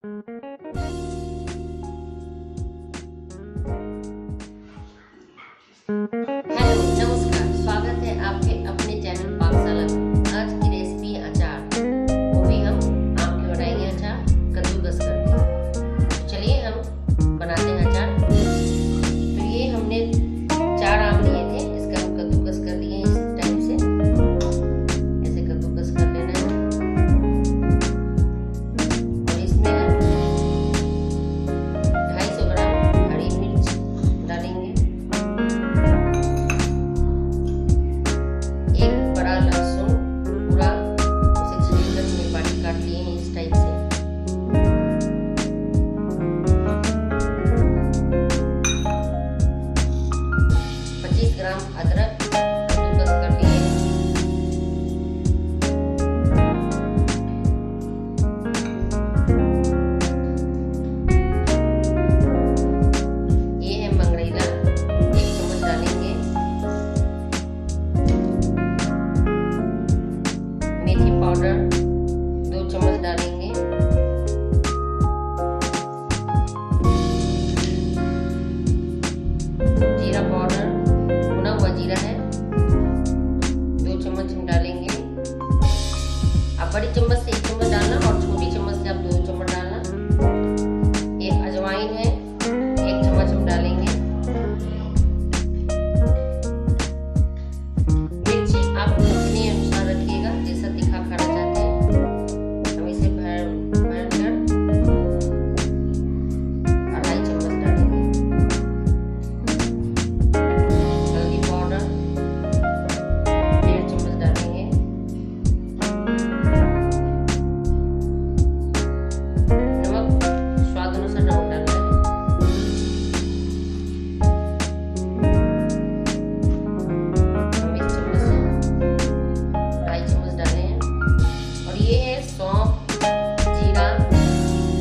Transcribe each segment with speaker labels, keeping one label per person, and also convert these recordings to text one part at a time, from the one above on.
Speaker 1: Hello, नमस्कार। स्वागत है आपके अपने चैनल पाकशाला में। आज की रेसिपी अचार, वो भी हम आम के बनाएंगे अचार कद्दूकस करके। तो चलिए हम बनाते हैं अचार। तो ये हमने 4 आम लिए थे, इसका हम कद्दूकस कर लिए इस टाइप से। ऐसे कद्दूकस कर लेना है और इसमें हम 250 ग्राम हरी मिर्च डालेंगे, एक बड़ा लहसुन पूरा उसे छीलकर हमने बारीक काट लिए हैं इस टाइप से। 25 ग्राम अदरक कद्दूकस कर लिए हैं। ये है मंगरैला, 1 चम्मच डालेंगे। मेथी पाउडर 2 चम्मच डालेंगे। जीरा पाउडर, भुना हुआ जीरा है, 2 चम्मच हम डालेंगे। आप बड़ी चम्मच से 1 चम्मच डालना और छोटी चम्मच से आप 2 चम्मच डालना। एक अजवाइन है, 1 चम्मच हम डालेंगे। मिर्ची आप अपने अनुसार रखिएगा, जैसा तीखा खाना चाहते हैं। हम इसे भर कर 2.5 चम्मच डालेंगे। हल्दी पाउडर 1.5 चम्मच डालेंगे। नमक स्वाद अनुसार नमक डालना है। हम इस चम्मच से 2.5 चम्मच डाले हैं। और ये है सौंफ, जीरा,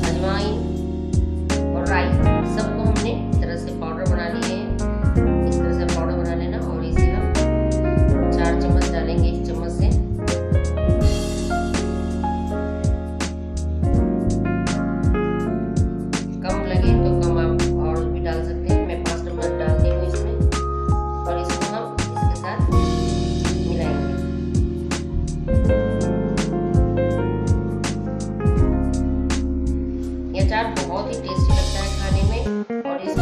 Speaker 1: अजवाइन और राई, सबको हमने इस तरह से पाउडर बना लिए हैं। इस तरह से पाउडर बना लेना और इसे हम 4 चम्मच डालेंगे 1 चम्मच से। कम लगे तो कम आप और भी डाल सकते हैं। मैं 5 चम्मच डालती हूँ इसमें और इसको हम इसके साथ मिलाएंगे। ये अचार बहुत ही टेस्टी लगता है खाने में और इस